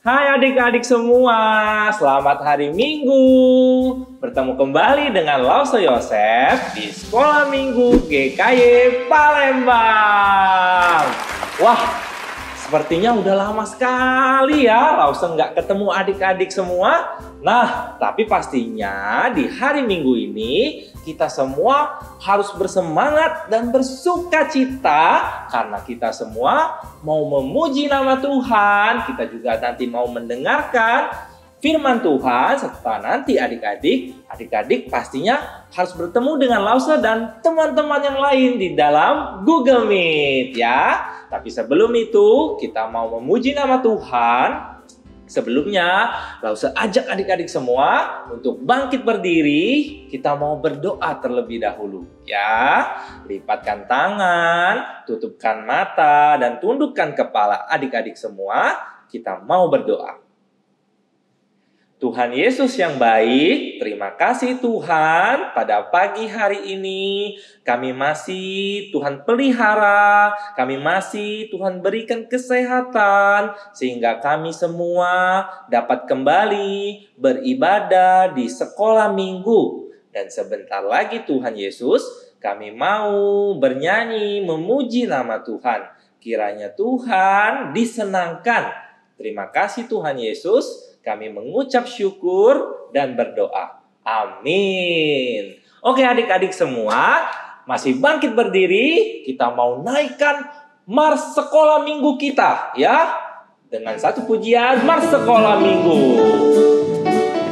Hai adik-adik semua, selamat hari Minggu. Bertemu kembali dengan Lause Yosef di Sekolah Minggu GKY Palembang. Wah, sepertinya udah lama sekali ya Lause nggak ketemu adik-adik semua. Nah, tapi pastinya di hari Minggu ini kita semua harus bersemangat dan bersuka cita karena kita semua mau memuji nama Tuhan. Kita juga nanti mau mendengarkan firman Tuhan serta nanti adik-adik pastinya harus bertemu dengan Lause dan teman-teman yang lain di dalam Google Meet ya. Tapi sebelum itu kita mau memuji nama Tuhan. Sebelumnya, Lause ajak adik-adik semua untuk bangkit berdiri. Kita mau berdoa terlebih dahulu ya. Lipatkan tangan, tutupkan mata, dan tundukkan kepala adik-adik semua. Kita mau berdoa. Tuhan Yesus yang baik, terima kasih Tuhan pada pagi hari ini kami masih Tuhan pelihara, kami masih Tuhan berikan kesehatan sehingga kami semua dapat kembali beribadah di sekolah minggu. Dan sebentar lagi Tuhan Yesus kami mau bernyanyi memuji nama Tuhan. Kiranya Tuhan disenangkan. Terima kasih Tuhan Yesus. Kami mengucap syukur dan berdoa. Amin. Oke adik-adik semua, masih bangkit berdiri. Kita mau naikkan Mars Sekolah Minggu kita ya. Dengan satu pujian Mars Sekolah Minggu.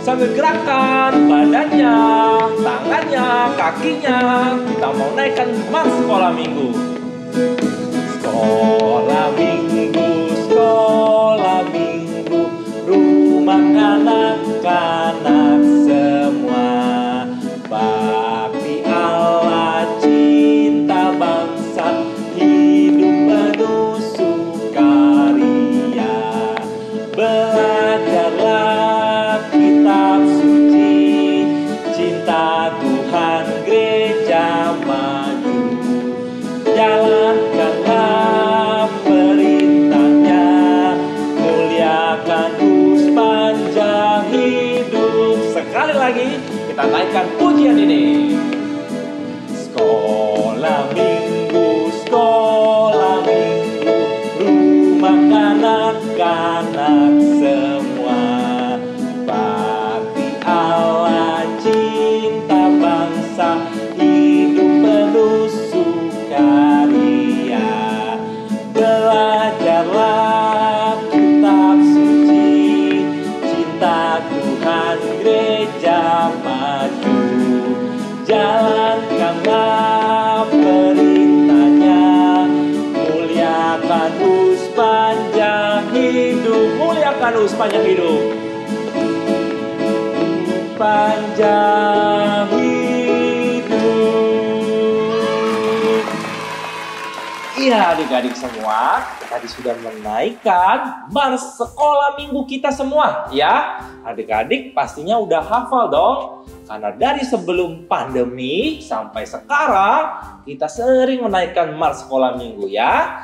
Sambil gerakan badannya, tangannya, kakinya. Kita mau naikkan Mars Sekolah Minggu. Sekolah Minggu, sekolah Minggu. Rumah anak-anak semua, bakti Allah, cinta bangsa, hidup penuh sukaria. Belajarlah kitab suci, cinta Tuhan gereja maju. Jalankanlah perintahnya, muliakan sepanjang hidup. Sekali lagi kita naikkan pujian ini. Sekolah Minggu, rumah anak-anak semua, bakti Allah, cinta bangsa, hidup penuh sukaria. Belajarlah kitab suci, cinta Tuhan gereja maju. Jalankanlah perintahnya, muliakan sepanjang hidup. Muliakan sepanjang hidup. Panjang hidup. Iya adik-adik semua, tadi sudah menaikkan Mars Sekolah Minggu kita semua ya. Adik-adik pastinya udah hafal dong. Karena dari sebelum pandemi sampai sekarang kita sering menaikkan Mars Sekolah Minggu ya.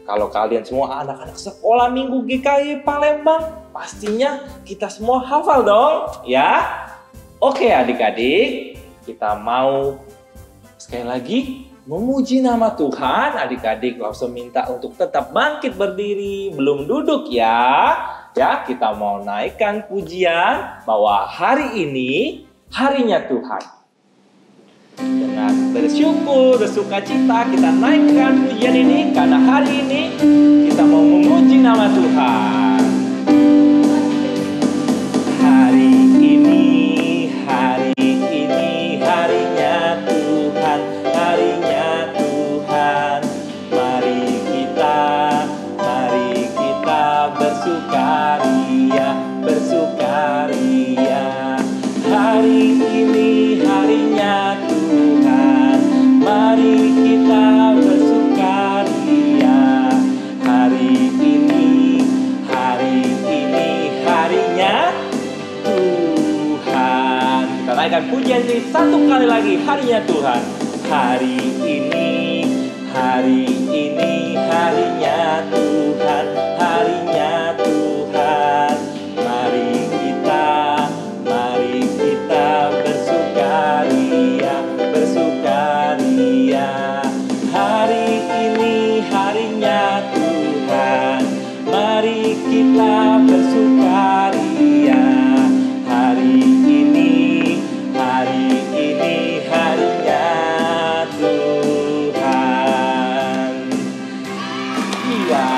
Kalau kalian semua anak-anak Sekolah Minggu GKY Palembang, pastinya kita semua hafal dong ya. Oke adik-adik, kita mau sekali lagi memuji nama Tuhan. Adik-adik Lause minta untuk tetap bangkit berdiri, belum duduk ya. Ya, kita mau naikkan pujian bahwa hari ini harinya Tuhan. Dengan bersyukur, bersuka cita kita naikkan pujian ini karena hari ini kita mau memuji nama Tuhan. Hari ini harinya Tuhan, harinya Tuhan. Mari kita bersukaria, bersukaria. Hari ini harinya Tuhan, mari kita bersukaria. Hari ini harinya Tuhan. Kita naikkan pujian ini satu kali lagi, harinya Tuhan. Hari ini harinya Tuhan, harinya Tuhan. kita bersukaria. Hari ini harinya Tuhan. Iya,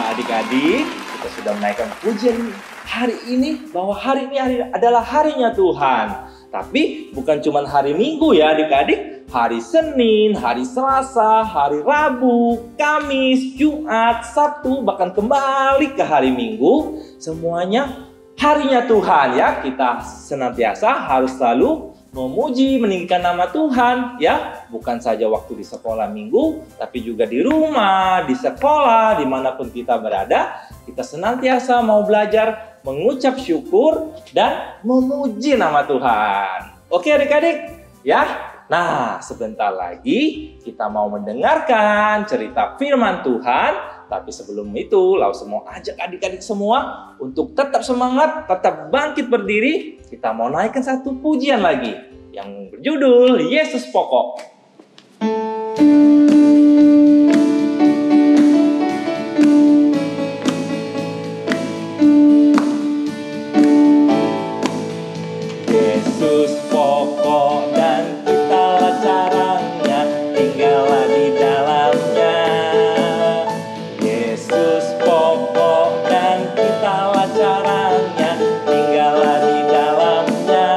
adik-adik, kita sudah menaikkan pujian hari ini, bahwa hari ini adalah harinya Tuhan. Tapi bukan cuma hari Minggu ya adik-adik. Hari Senin, hari Selasa, hari Rabu, Kamis, Jumat, Sabtu, bahkan kembali ke hari Minggu. Semuanya harinya Tuhan ya. Kita senantiasa harus selalu memuji, meninggikan nama Tuhan ya. Bukan saja waktu di sekolah minggu, tapi juga di rumah, di sekolah, dimanapun kita berada. Kita senantiasa mau belajar mengucap syukur dan memuji nama Tuhan. Oke adik-adik ya. Nah, sebentar lagi kita mau mendengarkan cerita firman Tuhan. Tapi sebelum itu, Lause mau ajak adik-adik semua untuk tetap semangat, tetap bangkit berdiri. Kita mau naikkan satu pujian lagi yang berjudul Yesus Pokok. Yesus pokok dan kitalah caranya, tinggallah di dalamnya. Yesus pokok dan kitalah caranya, tinggallah di dalamnya.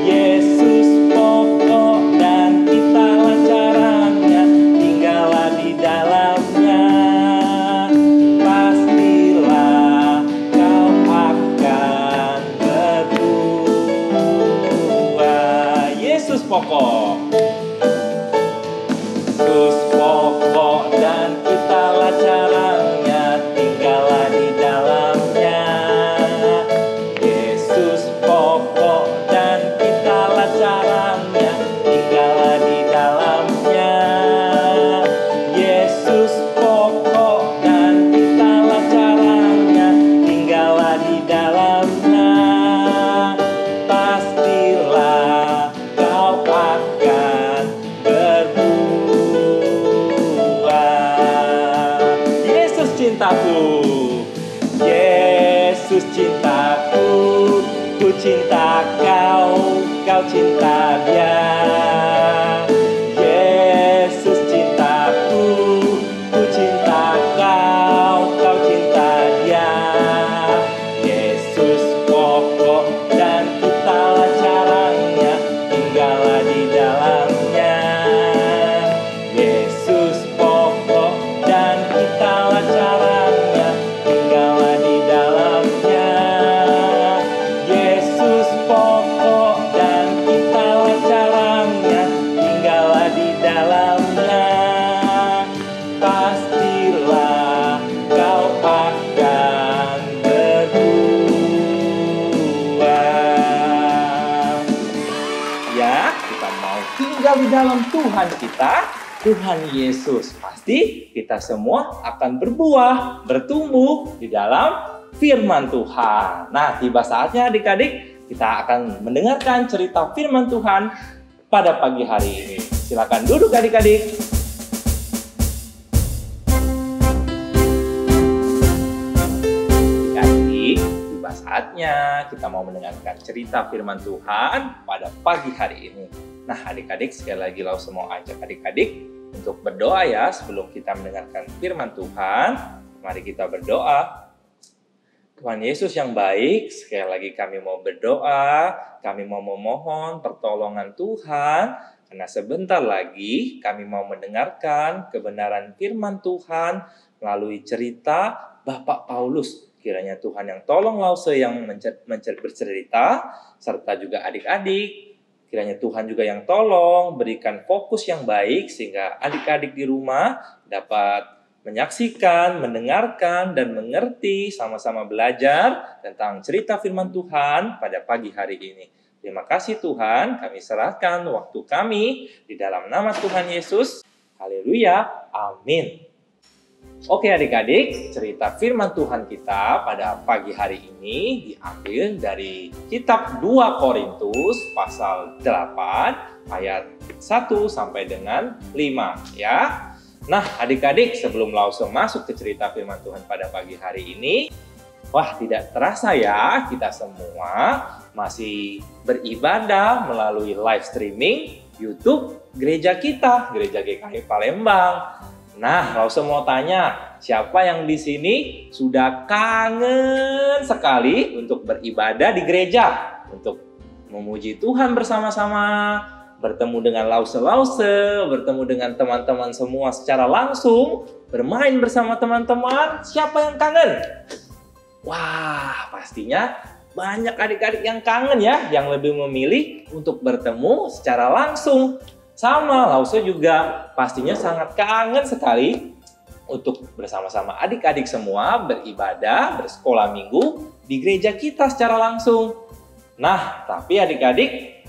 Yesus pokok dan kitalah caranya, tinggallah di dalamnya. Pastilah kau akan berbuah. Yesus pokok. Yesus pokok dan kitalah caranya, tinggallah di dalamnya. Yesus pokok dan kitalah caranya, tinggallah di dalamnya. Yesus pokok dan kitalah caranya, tinggallah di dalamnya. Pastilah kau akan berbuah. Yesus cintaku, Yesus cintaku, ku cinta kau, kau cinta dia. Yesus cintaku, ku cinta kau, kau cinta dia. Yesus pokok dan kitalah caranya, tinggallah di dalamnya. Yesus pokok dan kitalah caranya, tinggallah di dalamnya. Yesus pokok dan kitalah caranya, tinggallah di dalamnya. Pastilah kau akan berbuah. Ya, kita mau tinggal di dalam Tuhan kita, Tuhan Yesus. Pasti kita semua akan berbuah, bertumbuh di dalam firman Tuhan. Nah, tiba saatnya adik-adik kita akan mendengarkan cerita firman Tuhan pada pagi hari ini. Silakan duduk adik-adik. Adik, tiba saatnya kita mau mendengarkan cerita firman Tuhan pada pagi hari ini. Nah, adik-adik, sekali lagi Lause mau ajak adik-adik untuk berdoa ya sebelum kita mendengarkan firman Tuhan. Mari kita berdoa. Tuhan Yesus yang baik, sekali lagi kami mau berdoa, kami mau memohon pertolongan Tuhan, karena sebentar lagi kami mau mendengarkan kebenaran firman Tuhan melalui cerita Bapak Paulus. Kiranya Tuhan yang tolong Lause yang bercerita, serta juga adik-adik. Kiranya Tuhan juga yang tolong berikan fokus yang baik sehingga adik-adik di rumah dapat menyaksikan, mendengarkan, dan mengerti, sama-sama belajar tentang cerita firman Tuhan pada pagi hari ini. Terima kasih Tuhan, kami serahkan waktu kami di dalam nama Tuhan Yesus. Haleluya, amin. Oke adik-adik, cerita firman Tuhan kita pada pagi hari ini diambil dari kitab 2 Korintus pasal 8 ayat 1 sampai dengan 5 ya. Nah, adik-adik, sebelum langsung masuk ke cerita firman Tuhan pada pagi hari ini, wah, tidak terasa ya, kita semua masih beribadah melalui live streaming YouTube gereja kita, Gereja GKY Palembang. Nah, langsung mau tanya, siapa yang di sini sudah kangen sekali untuk beribadah di gereja, untuk memuji Tuhan bersama-sama, bertemu dengan lause-lause, bertemu dengan teman-teman semua secara langsung, bermain bersama teman-teman? Siapa yang kangen? Wah, pastinya banyak adik-adik yang kangen ya, yang lebih memilih untuk bertemu secara langsung. Sama, lause juga pastinya sangat kangen sekali untuk bersama-sama adik-adik semua beribadah, bersekolah minggu di gereja kita secara langsung. Nah, tapi adik-adik,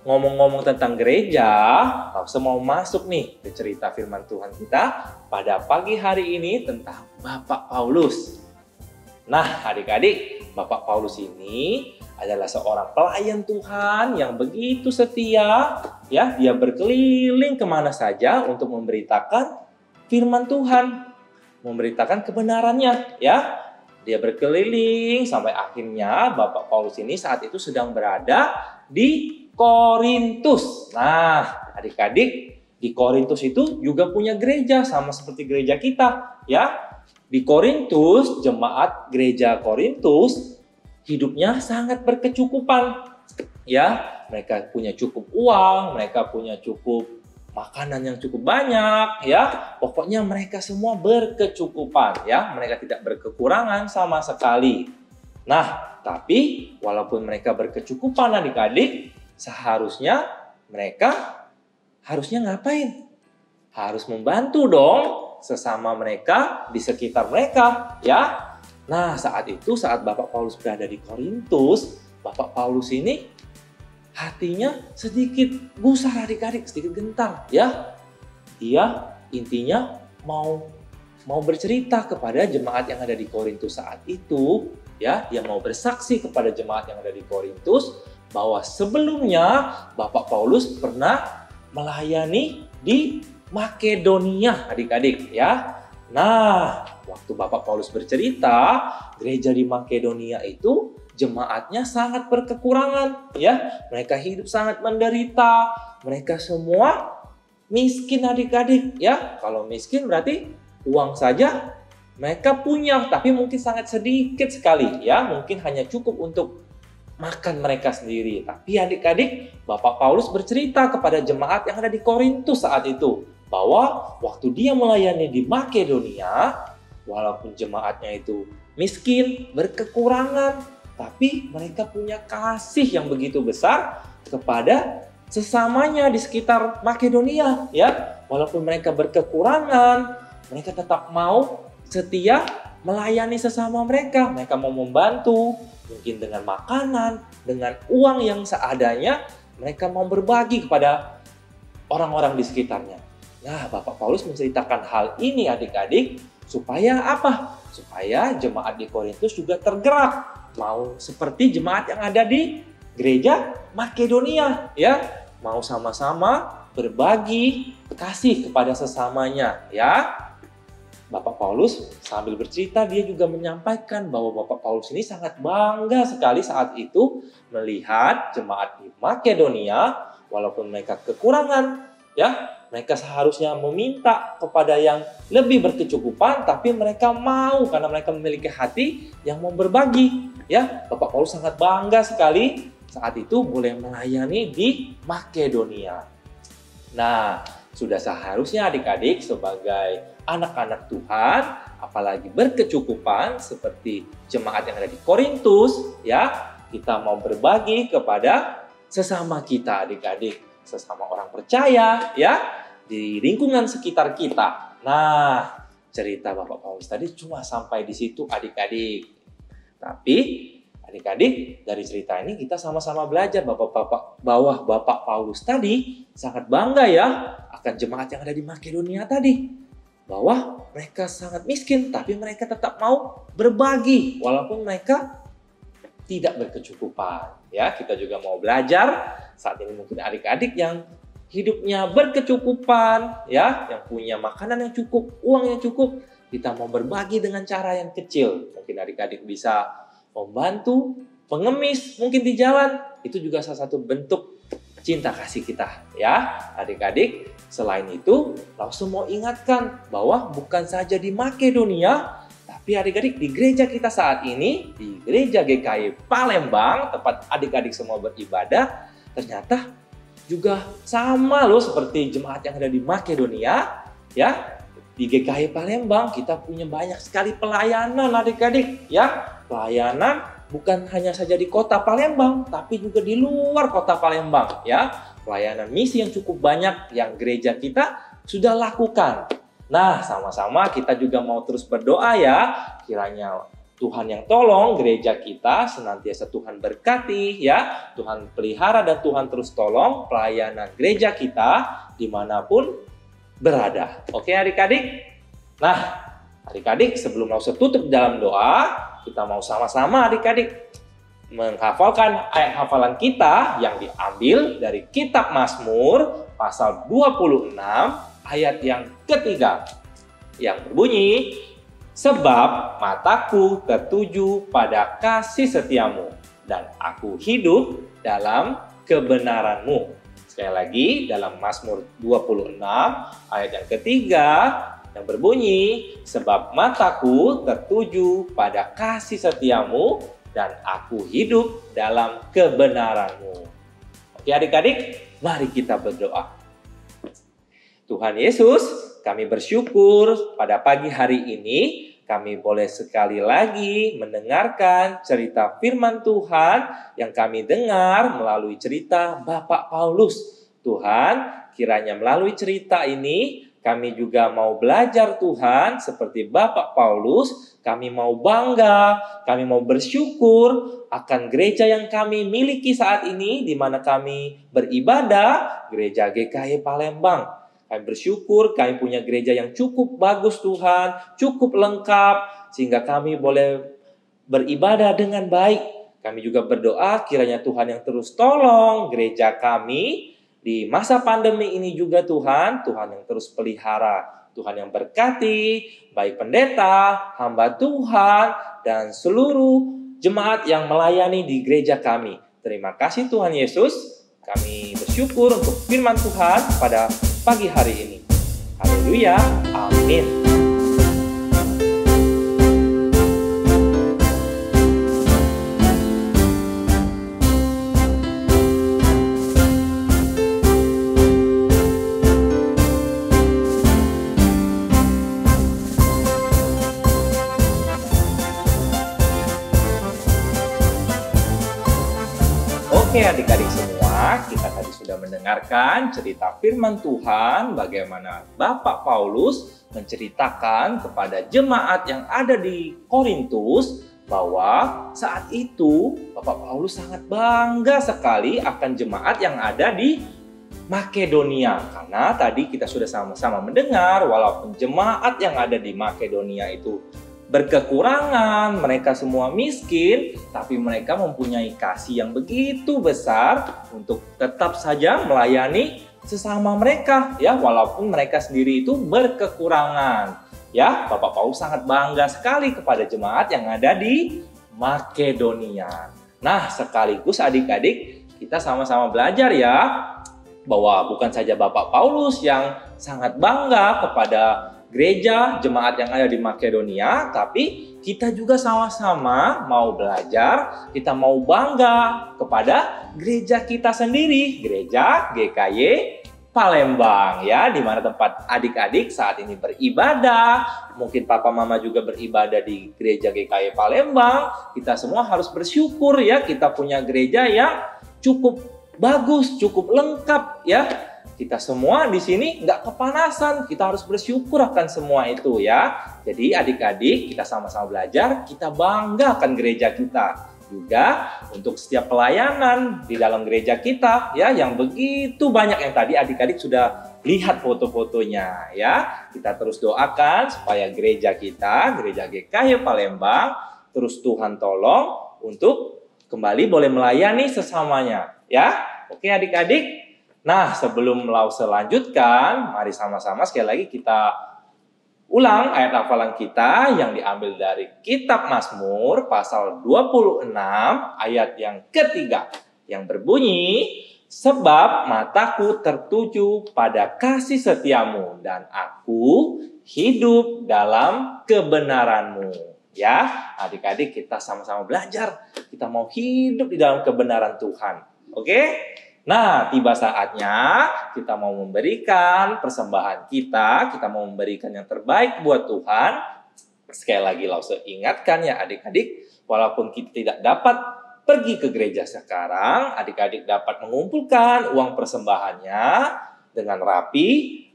ngomong-ngomong tentang gereja, langsung mau masuk nih ke cerita firman Tuhan kita pada pagi hari ini tentang Bapak Paulus. Nah, adik-adik, Bapak Paulus ini adalah seorang pelayan Tuhan yang begitu setia, ya. Dia berkeliling kemana saja untuk memberitakan firman Tuhan, memberitakan kebenarannya, ya. Dia berkeliling sampai akhirnya Bapak Paulus ini saat itu sedang berada di Korintus. Nah, adik-adik, di Korintus itu juga punya gereja sama seperti gereja kita, ya. Di Korintus, jemaat gereja Korintus hidupnya sangat berkecukupan, ya. Mereka punya cukup uang, mereka punya cukup makanan yang cukup banyak, ya. Pokoknya mereka semua berkecukupan, ya. Mereka tidak berkekurangan sama sekali. Nah, tapi walaupun mereka berkecukupan adik-adik, seharusnya mereka harusnya ngapain? Harus membantu dong sesama mereka di sekitar mereka, ya. Nah, saat itu saat Bapak Paulus berada di Korintus, Bapak Paulus ini hatinya sedikit gusar adik-adik, sedikit gentar, ya. Dia intinya mau bercerita kepada jemaat yang ada di Korintus saat itu, ya, dia mau bersaksi kepada jemaat yang ada di Korintus bahwa sebelumnya Bapak Paulus pernah melayani di Makedonia, adik-adik, ya. Nah, waktu Bapak Paulus bercerita, gereja di Makedonia itu jemaatnya sangat berkekurangan, ya. Mereka hidup sangat menderita, mereka semua miskin adik-adik, ya. Kalau miskin berarti uang saja mereka punya, tapi mungkin sangat sedikit sekali, ya. Mungkin hanya cukup untuk makan mereka sendiri. Tapi adik-adik, Bapak Paulus bercerita kepada jemaat yang ada di Korintus saat itu, bahwa waktu dia melayani di Makedonia, walaupun jemaatnya itu miskin, berkekurangan, tapi mereka punya kasih yang begitu besar kepada sesamanya di sekitar Makedonia, ya. Walaupun mereka berkekurangan, mereka tetap mau setia melayani sesama mereka. Mereka mau membantu, mungkin dengan makanan, dengan uang yang seadanya, mereka mau berbagi kepada orang-orang di sekitarnya. Nah, Bapak Paulus menceritakan hal ini adik-adik, supaya apa? Supaya jemaat di Korintus juga tergerak, mau seperti jemaat yang ada di gereja Makedonia, ya. Mau sama-sama berbagi kasih kepada sesamanya, ya. Bapak Paulus sambil bercerita, dia juga menyampaikan bahwa Bapak Paulus ini sangat bangga sekali saat itu melihat jemaat di Makedonia, walaupun mereka kekurangan, ya, mereka seharusnya meminta kepada yang lebih berkecukupan, tapi mereka mau karena mereka memiliki hati yang mau berbagi, ya. Bapak Paulus sangat bangga sekali saat itu boleh melayani di Makedonia. Nah, sudah seharusnya adik-adik sebagai anak-anak Tuhan, apalagi berkecukupan seperti jemaat yang ada di Korintus, ya, kita mau berbagi kepada sesama kita adik-adik, sesama orang percaya, ya, di lingkungan sekitar kita. Nah, cerita Bapak Paulus tadi cuma sampai di situ adik-adik. Tapi adik-adik, dari cerita ini kita sama-sama belajar bahwa Bapak Paulus tadi sangat bangga ya akan jemaat yang ada di Makedonia tadi. Bahwa mereka sangat miskin, tapi mereka tetap mau berbagi walaupun mereka tidak berkecukupan. Ya, kita juga mau belajar saat ini mungkin adik-adik yang hidupnya berkecukupan, ya, yang punya makanan yang cukup, uang yang cukup, kita mau berbagi dengan cara yang kecil. Mungkin adik-adik bisa membantu pengemis mungkin di jalan, itu juga salah satu bentuk cinta kasih kita, ya adik-adik. Selain itu, langsung mau ingatkan bahwa bukan saja di Makedonia, tapi adik-adik di gereja kita saat ini, di gereja GKY Palembang, tempat adik-adik semua beribadah, ternyata juga sama loh seperti jemaat yang ada di Makedonia, ya. Di GKY Palembang kita punya banyak sekali pelayanan adik-adik, ya. Pelayanan bukan hanya saja di kota Palembang, tapi juga di luar kota Palembang, ya. Pelayanan misi yang cukup banyak yang gereja kita sudah lakukan. Nah, sama-sama kita juga mau terus berdoa ya, kiranya Tuhan yang tolong gereja kita, senantiasa Tuhan berkati ya, Tuhan pelihara dan Tuhan terus tolong pelayanan gereja kita dimanapun berada. Oke adik-adik? Nah, adik-adik sebelum langsung tutup dalam doa, kita mau sama-sama adik-adik menghafalkan ayat hafalan kita yang diambil dari kitab Mazmur pasal 26 ayat yang ketiga yang berbunyi, sebab mataku tertuju pada kasih setiamu dan aku hidup dalam kebenaranmu. Sekali lagi dalam Mazmur 26 ayat yang ketiga yang berbunyi, sebab mataku tertuju pada kasih setiamu dan aku hidup dalam kebenaranmu. Oke adik-adik, mari kita berdoa. Tuhan Yesus, kami bersyukur pada pagi hari ini kami boleh sekali lagi mendengarkan cerita firman Tuhan yang kami dengar melalui cerita Bapak Paulus. Tuhan, kiranya melalui cerita ini kami juga mau belajar Tuhan seperti Bapak Paulus. Kami mau bangga, kami mau bersyukur akan gereja yang kami miliki saat ini di mana kami beribadah, gereja GKY Palembang. Kami bersyukur kami punya gereja yang cukup bagus Tuhan, cukup lengkap sehingga kami boleh beribadah dengan baik. Kami juga berdoa kiranya Tuhan yang terus tolong gereja kami di masa pandemi ini juga Tuhan yang terus pelihara, Tuhan yang berkati, baik pendeta, hamba Tuhan, dan seluruh jemaat yang melayani di gereja kami. Terima kasih Tuhan Yesus, kami bersyukur untuk firman Tuhan pada pagi hari ini. Haleluya, amin. Oke adik-adik semua, kita tadi sudah mendengarkan cerita firman Tuhan bagaimana Bapak Paulus menceritakan kepada jemaat yang ada di Korintus bahwa saat itu Bapak Paulus sangat bangga sekali akan jemaat yang ada di Makedonia. Karena tadi kita sudah sama-sama mendengar walaupun jemaat yang ada di Makedonia itu berkekurangan, mereka semua miskin, tapi mereka mempunyai kasih yang begitu besar untuk tetap saja melayani sesama mereka, ya, walaupun mereka sendiri itu berkekurangan. Ya, Bapak Paulus sangat bangga sekali kepada jemaat yang ada di Makedonia. Nah, sekaligus adik-adik kita sama-sama belajar ya, bahwa bukan saja Bapak Paulus yang sangat bangga kepada gereja, jemaat yang ada di Makedonia, tapi kita juga sama-sama mau belajar, kita mau bangga kepada gereja kita sendiri, gereja GKY Palembang ya, di mana tempat adik-adik saat ini beribadah. Mungkin papa mama juga beribadah di gereja GKY Palembang. Kita semua harus bersyukur ya, kita punya gereja yang cukup bagus, cukup lengkap ya. Kita semua di sini nggak kepanasan, kita harus bersyukur akan semua itu ya. Jadi adik-adik kita sama-sama belajar, kita bangga akan gereja kita. Juga untuk setiap pelayanan di dalam gereja kita ya, yang begitu banyak yang tadi adik-adik sudah lihat foto-fotonya ya. Kita terus doakan supaya gereja kita, gereja GKY Palembang, terus Tuhan tolong untuk kembali boleh melayani sesamanya ya. Oke adik-adik. Nah, sebelum Lause lanjutkan, mari sama-sama sekali lagi kita ulang ayat hafalan kita yang diambil dari Kitab Mazmur pasal 26 ayat yang ketiga yang berbunyi, sebab mataku tertuju pada kasih setiamu dan aku hidup dalam kebenaranmu. Ya, adik-adik kita sama-sama belajar. Kita mau hidup di dalam kebenaran Tuhan. Oke? Nah, tiba saatnya kita mau memberikan persembahan kita mau memberikan yang terbaik buat Tuhan. Sekali lagi Lause ingatkan ya adik-adik, walaupun kita tidak dapat pergi ke gereja sekarang, adik-adik dapat mengumpulkan uang persembahannya dengan rapi,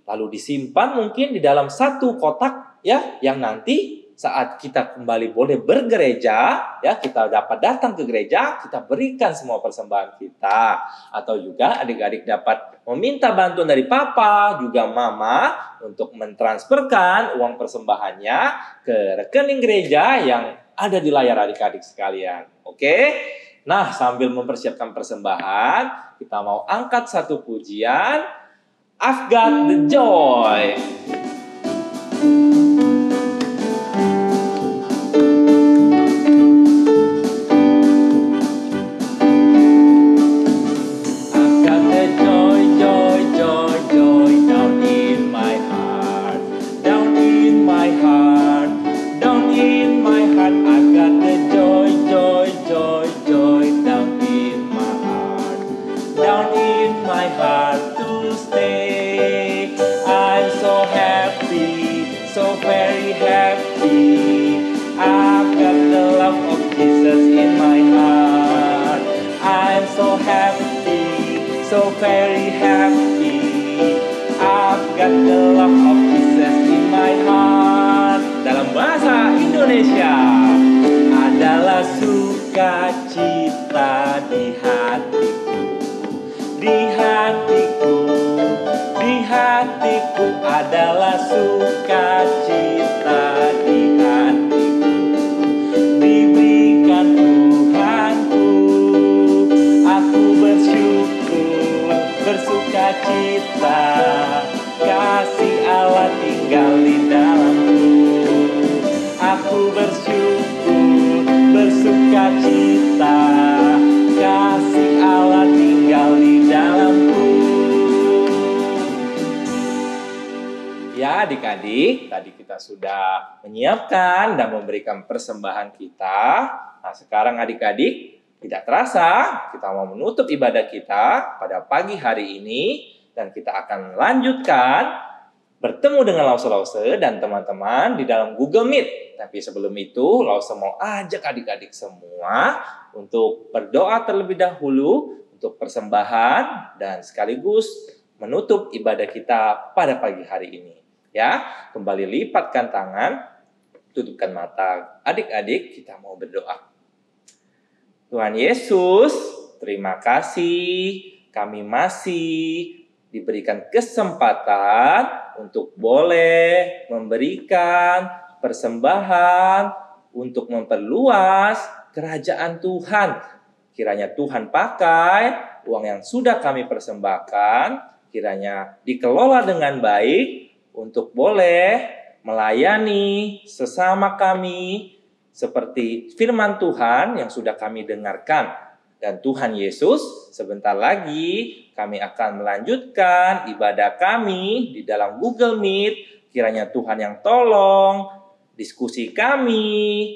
lalu disimpan mungkin di dalam satu kotak ya, yang nanti saat kita kembali boleh bergereja, ya kita dapat datang ke gereja, kita berikan semua persembahan kita. Atau juga adik-adik dapat meminta bantuan dari papa, juga mama, untuk mentransferkan uang persembahannya ke rekening gereja yang ada di layar adik-adik sekalian. Oke? Nah, sambil mempersiapkan persembahan, kita mau angkat satu pujian, I've Got the Joy. So very happy, I've got the love of Jesus in my heart. Dalam bahasa Indonesia, adalah sukacita di hatiku, di hatiku, di hatiku adalah sukacita di hatiku. Diberikan Tuhanku, aku bersyukur, bersukacita, kasih Allah tinggal di dalamku. Aku bersyukur, bersukacita, kasih Allah tinggal di dalamku. Ya adik-adik, tadi kita sudah menyiapkan dan memberikan persembahan kita. Nah sekarang adik-adik, tidak terasa kita mau menutup ibadah kita pada pagi hari ini. Dan kita akan lanjutkan bertemu dengan Lause-Lause dan teman-teman di dalam Google Meet. Tapi sebelum itu, Lause mau ajak adik-adik semua untuk berdoa terlebih dahulu untuk persembahan dan sekaligus menutup ibadah kita pada pagi hari ini. Ya, kembali lipatkan tangan, tutupkan mata adik-adik, kita mau berdoa. Tuhan Yesus, terima kasih kami masih diberikan kesempatan untuk boleh memberikan persembahan untuk memperluas kerajaan Tuhan. Kiranya Tuhan pakai uang yang sudah kami persembahkan, kiranya dikelola dengan baik untuk boleh melayani sesama kami seperti firman Tuhan yang sudah kami dengarkan. Dan Tuhan Yesus, sebentar lagi kami akan melanjutkan ibadah kami di dalam Google Meet. Kiranya Tuhan yang tolong diskusi kami,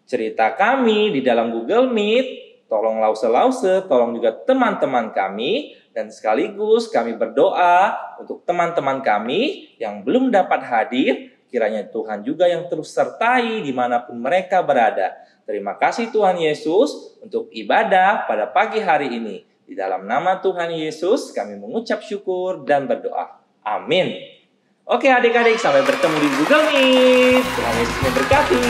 cerita kami di dalam Google Meet. Tolong Lause-Lause, tolong juga teman-teman kami. Dan sekaligus kami berdoa untuk teman-teman kami yang belum dapat hadir. Kiranya Tuhan juga yang terus sertai dimanapun mereka berada. Terima kasih Tuhan Yesus untuk ibadah pada pagi hari ini. Di dalam nama Tuhan Yesus kami mengucap syukur dan berdoa. Amin. Oke adik-adik, sampai bertemu di Google Meet. Tuhan Yesus memberkati.